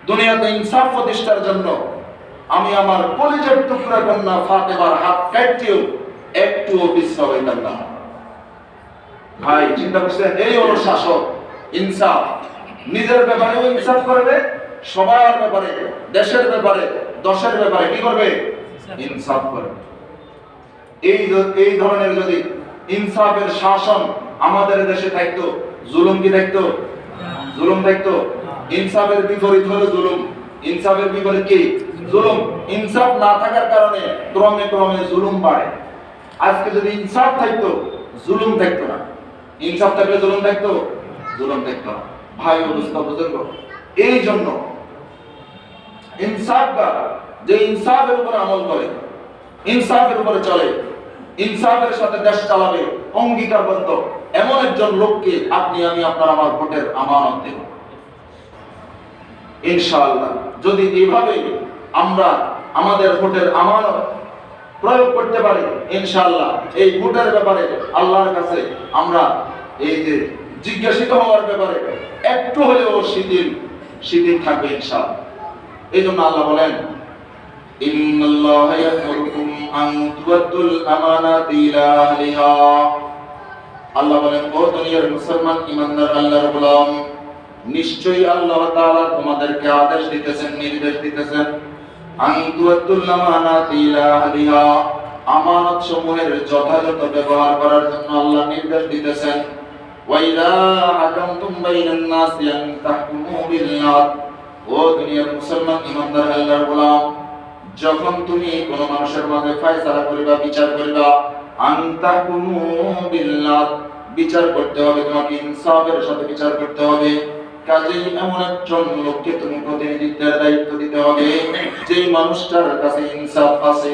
দুনিয়াতে ইনসাফ প্রতিষ্ঠার জন্য আমি আমার কলিজার টুকরা কন্যা ফাতেমার হাত কাটতেও একটুও পিছপা হইতাম না। ভাই চিন্তা করছেন, এই হলো শাসক, ইনসাফ। নিজের ব্যাপারেও ইনসাফ করবে, সবার ব্যাপারে, দেশের ব্যাপারে, দশের ব্যাপারে কি করবে? ইনসাফ করবে। এই ধরনের যদি ইনসাফের শাসন আমাদের দেশে থাকতো, জুলুম কি থাকতো? জুলুম থাকতো। ইনসাফের বিপরীত হলো জুলুম। ইনসাফের বিপরীত কি? জুলুম। ইনসাফ না থাকার কারণে ক্রমে ক্রমে জুলুম বাড়ে। আজকে যদি ইনসাফ থাকতো, জুলুম থাকতো না। ইনসাফ থাকলে জুলুম থাকতো? জুলুম থাকতো না। ভাই ও দোস্ত বুজুর্গ, এই জন্য ইনসাফটা, যে ইনসাফের উপর আমল করে, ইনসাফের উপরে চলে, ইনসাফের সাথে দেশ চালাবে, অঙ্গীকারবদ্ধ এমন একজন লোককে আপনি আমি আপনার আমার ভোটের আমানত দেব ইনশাআল্লাহ। যদি এইভাবে আমরা আমাদের ভোটের আমানত প্রয়োগ করতে পারি, ইনশাআল্লাহ এই ভোটের ব্যাপারে আল্লাহর কাছে আমরা এই যে জিজ্ঞাসিত হওয়ার ব্যাপারে একটু হলেও শিথিল থাকবে ইনশাআল্লাহ। এই জন্য আল্লাহ বলেন, ইন্নাল্লাহা ইয়া'মুরুকুম আন তু'আদ্দুল আমানাতি ইলা আহলিহা। আল্লাহ বলেন, ও দুনিয়ার মুসলমান ঈমানদার আল্লাহর গোলাম, নিশ্চয়ই আল্লাহ তাআলা তোমাদেরকে আদেশ দিতেছেন, নির্দেশ দিতেছেন, আন তু'আদ্দুল আমানাতি ইলা আহলিহা, আমানত সমূহের যথাযথ ব্যবহার করার জন্য আল্লাহ নির্দেশ দিতেছেন। ওয়া ইযা হাকামতুম বাইনান নাসি আন তাহকুমু বিল আদল। ও দুনিয়ার মুসলমান ঈমানদার আল্লাহর গোলাম, যখন তুমি কোন মানুষের মাঝে ফয়সালা করিবা, বিচার করিবা, আন তাহকুমু বিল আদল, বিচার করতে হবে, তোমাকে ইনসাফের সাথে বিচার করতে হবে। কাজেই এমন একজন লোককে তুমি প্রতিনিধিত্বের দায়িত্ব দিতে হবে যে মানুষটার কাছে ইনসাফ আছে,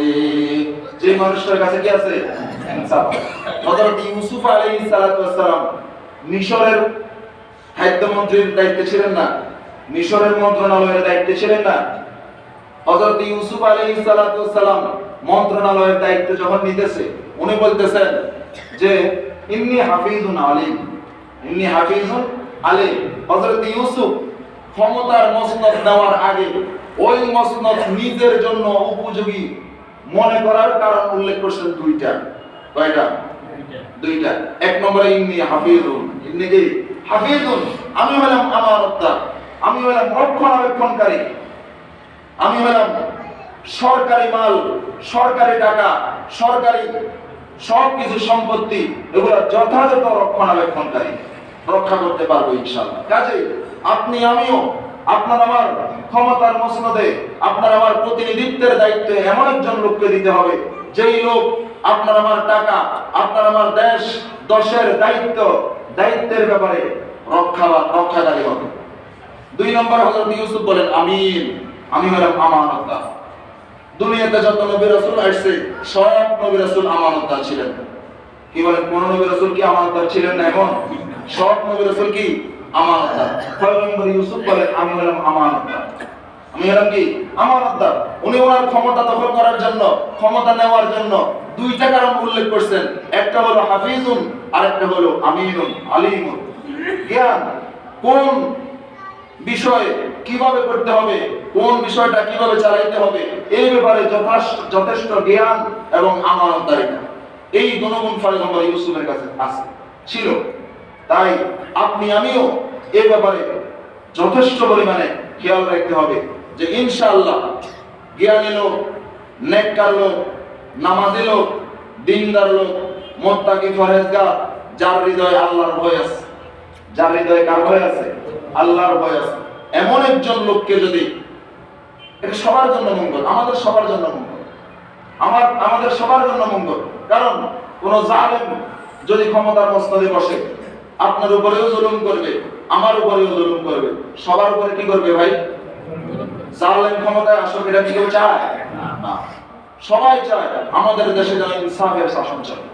যে মানুষটার কাছে কি আছে? ইনসাফ। হযরত ইউসুফ আলাইহিস সালাতু ওয়াস সালাম মিশরের খাদ্যমন্ত্রীর দায়িত্বে ছিলেন না? মিশরের মন্ত্রণালয়ের দায়িত্বে ছিলেন না? হযরত ইউসুফ আলাইহিস সালাতু ওয়াস সালাম মন্ত্রণালয়ের দায়িত্ব যখন নিতেছে, উনি বলতেছেন যে ইন্নী হাফিজুন আলিম, ইন্নী হাফিজুন আলিম। হযরত ইউসুফ ক্ষমতার মসনদ নেওয়ার আগে ওই মসনদ নিজের জন্য উপযোগী মনে করার কারণ উল্লেখ করছেন দুইটা। কয়টা? দুইটা। এক নম্বরে ইন্নী হাফিজুন, ইন্নী কি? হাফিজুন, আমি হলাম আমানতদার, আমি হলাম রক্ষণাবেক্ষণকারী, আমি হলাম সরকারি মাল, সরকারি টাকা, সরকারি সবকিছু সম্পত্তি, এগুলো যথাযথ রক্ষণাবেক্ষণকারী, রক্ষা করতে পারবো ইনশাআল্লাহ। কাজেই আপনি আমিও আপনার আমার ক্ষমতার মসনদে, আপনার আমার প্রতিনিধিত্বের দায়িত্বে এমন একজন লোককে দিতে হবে যেই লোক আপনার আমার টাকা, আপনার আমার দেশ দশের দায়িত্বের ব্যাপারে রক্ষাকারী হবে। দুই নম্বর হযরত ইউসুফ বলেন, আমি হলাম আমানতদার। দুনিয়াতে যত নবী রাসূল আসছে সব নবী রাসূল আমানতদার ছিলেন। কি বলেন, কোন নবী রাসূল কি আমানতদার ছিলেন না? এখন সব নবী রাসূল কি আমানতদার। পয়গম্বর ইউসুফ বলেন, আমি হলাম আমানতদার। আমি হলাম কি? আমানতদার। উনি ওনার ক্ষমতা দখল করার জন্য, ক্ষমতা নেওয়ার জন্য দুইটা কারণ উল্লেখ করছেন। একটা হলো হাফিজুন, আরেকটা হলো আমিনুন আলিমুন। জ্ঞান কোন বিষয়ে কিভাবে করতে হবে, কোন বিষয়টা কিভাবে চালাইতে হবে, এই ব্যাপারে যথেষ্ট জ্ঞান এবং আমানতদারিতা, এই গুণগুণ পয়গম্বর ইউসুফের কাছে ছিল। তাই আপনি আমিও এই ব্যাপারে যথেষ্ট পরিমাণে খেয়াল রাখতে হবে যে ইনশাআল্লাহ জ্ঞানী লোক, নেককার লোক, নামাজি লোক, দিনদার লোক, মুত্তাকি পরহেজগার, যার হৃদয়ে আল্লাহর ভয় আছে, যার হৃদয়ে কার ভয় আছে? আল্লাহর ভয় আছে, এমন একজন লোককে যদি, এটা সবার জন্য মঙ্গল, আমাদের সবার জন্য মঙ্গল, আমাদের সবার জন্য মঙ্গল। কারণ কোন জালেম যদি ক্ষমতার মসনদে বসে, আপনার উপরেও জুলুম করবে, আমার উপরেও জুলুম করবে, সবার উপরে কি করবে ভাই? জালেম ক্ষমতায় আসুক, এটা কি কেউ চায়? না। সবাই চায় আমাদের দেশে যেন ইনসাফের শাসন চলে,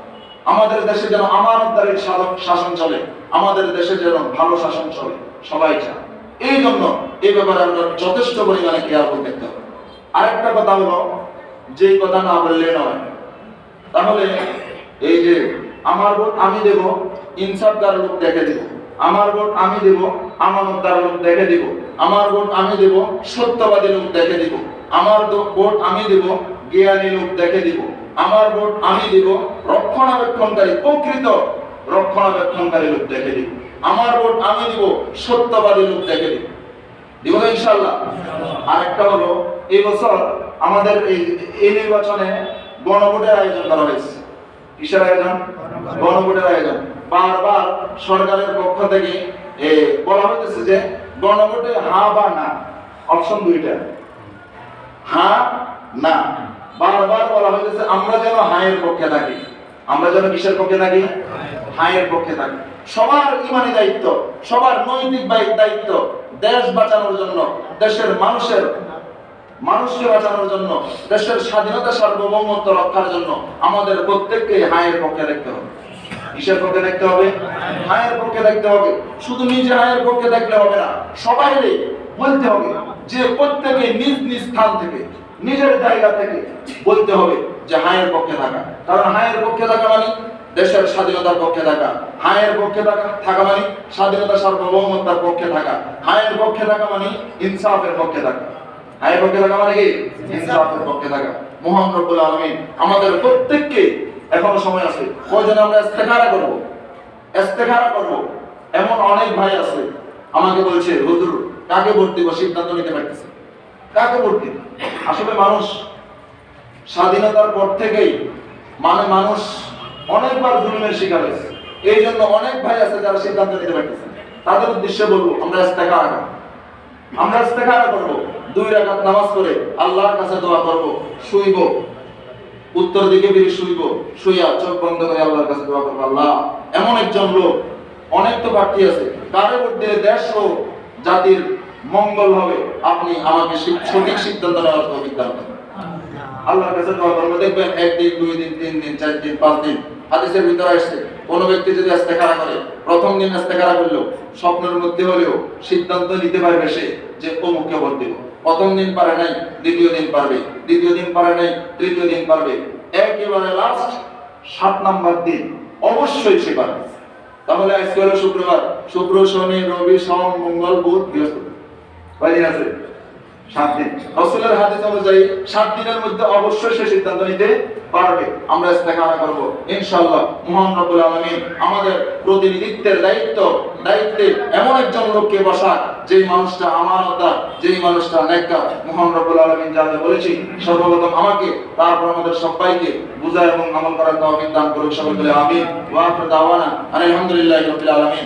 আমাদের দেশে যেন আমানতদারির শাসন চলে, আমাদের দেশে যেন ভালো শাসন চলে, সবাই চায়। এই জন্য এই ব্যাপারে আমরা যথেষ্ট পরিমাণে কেয়ারফুল থাকতে হবে। আরেকটা কথা হলো, যে কথা না বললে নয়, তাহলে এই যে আমার ভোট আমি দেব, ইনসাফদার লোক দেখে দিব, আমার ভোট আমি দেব, আমানতদার লোক দেখে দিব, আমার ভোট আমি দেব সত্যবাদী লোক দেখে দিব, আমার ভোট আমি দেব জ্ঞানী লোক দেখে দিব, আমার ভোট আমি দেব রক্ষণাবেক্ষণকারী প্রকৃত রক্ষণাবেক্ষণকারী লোক দেখে দিব, আমার ভোট আমি দিব সত্যবাদী লোক দেখে দিব। দিব তো ইনশাআল্লাহ? আরেকটা হলো এই বছর আমাদের এই নির্বাচনে গণভোটের আয়োজন করা হয়েছে। কিসের আয়োজন? গণভোটের আয়োজন। বারবার সরকারের পক্ষ থেকে বলা হইতেছে যে গণভোটে হ্যাঁ বা না, অপশন দুইটা, হ্যাঁ না। বারবার বলা হইতেছে আমরা যেন হায়ের পক্ষে থাকি, আমরা যেন কিসের পক্ষে থাকি? হায়ের পক্ষে থাকি। সবার ইমানি দায়িত্ব, সবার নৈতিক দায়িত্ব দেশ বাঁচানোর জন্য, দেশের মানুষকে বাঁচানোর জন্য, দেশের স্বাধীনতা সার্বভৌমত্ব রক্ষার জন্য আমাদের প্রত্যেককে হায়ের পক্ষে দেখতে হবে। কিসের পক্ষে দেখতে হবে? হায়ের পক্ষে দেখতে হবে। শুধু নিজে হায়ের পক্ষে দেখলে হবে না, সবাইকে বলতে হবে যে প্রত্যেকে নিজ নিজ স্থান থেকে নিজের জায়গা থেকে বলতে হবে যে হায়ের পক্ষে থাকা। কারণ হায়ের পক্ষে থাকা মানে দেশের স্বাধীনতার পক্ষে থাকা, হায়ের পক্ষে থাকা মানে স্বাধীনতা সার্বভৌমত্বের পক্ষে থাকা, হায়ের পক্ষে থাকা মানে ইনসাফের পক্ষে থাকা। হায়ের পক্ষে থাকা মানে কি? ইনসাফের পক্ষে থাকা। মহান রব্বুল আলামিন আমাদের প্রত্যেককে, এখনো সময় আছে, কয়জন আমরা ইস্তেখারা করব, ইস্তেখারা করব। এমন অনেক ভাই আছে আমাকে বলছে হুজুর কাকে ভোট দিব সিদ্ধান্ত নিতে পারতেছে, কাকে ভোট দিব। আসলে মানুষ স্বাধীনতার পর থেকেই মানুষ অনেকবার জুলুমের শিকার হয়েছে। এই জন্য অনেক ভাই আছে যারা সিদ্ধান্ত নিতে পারতেছে। তাদের উদ্দেশ্যে বলবো আমরা ইস্তেখারা করব, আমরা ইস্তেখারা করব। 2 রাকাত নামাজ পড়ে আল্লাহর কাছে দোয়া করব, শুইব, উত্তর দিকে ফিরে শুইব, শুইয়া চোখ বন্ধ করে আল্লাহর কাছে দোয়া করব, আল্লাহ এমন একজন লোক, অনেক তো প্রার্থী আছে, কারে ভোট দিলে দেশ ও জাতির মঙ্গল হবে, আপনি আমাকে সঠিক সিদ্ধান্ত নেওয়ার তৌফিক দান করুন। আল্লাহর কাছে দোয়া করব। দেখবেন 1 দিন 2 দিন 3 দিন 4 দিন 5 দিন হাদিসের ভিতরে আসছে কোন ব্যক্তি যদি ইস্তেখারা করে, প্রথম দিন ইস্তেখারা করলো, স্বপ্নের মধ্যে হলেও সিদ্ধান্ত নিতে পারবে সে যে অমুককে ভোট দিব। প্রথম দিন পারে নাই, দ্বিতীয় দিন পারবে, দ্বিতীয় দিন পারে নাই, তৃতীয় দিন পারবে, একেবারে লাস্ট 7 নাম্বার দিন অবশ্যই সে পারবে। তাহলে আজকে হলো শুক্রবার, শুক্র শনি রবি সোম মঙ্গল বুধ বৃহস্পতি, কয় দিন আছে? 7 দিন। রাসূলের হাদিস অনুযায়ী 7 দিনের মধ্যে অবশ্যই সে সিদ্ধান্ত নিতে পারবে। আমরা ইস্তেখারা করব ইনশাআল্লাহ। মহান রব্বুল আলামিন আমাদের প্রতিনিধিত্বের দায়িত্বে এমন একজন লোককে বসাক যেই মানুষটা আমানতদার, যেই মানুষটা নেককার। মহান রব্বুল আলামিন যা যা বলেছি সর্বপ্রথম আমাকে, তারপর আমাদের সবাইকে বুঝা এবং আমল করার তৌফিক দান করুন। সকলে আমিন। ওয়া আখিরু দাওয়ানা আলহামদুলিল্লাহি রাব্বিল আলামিন।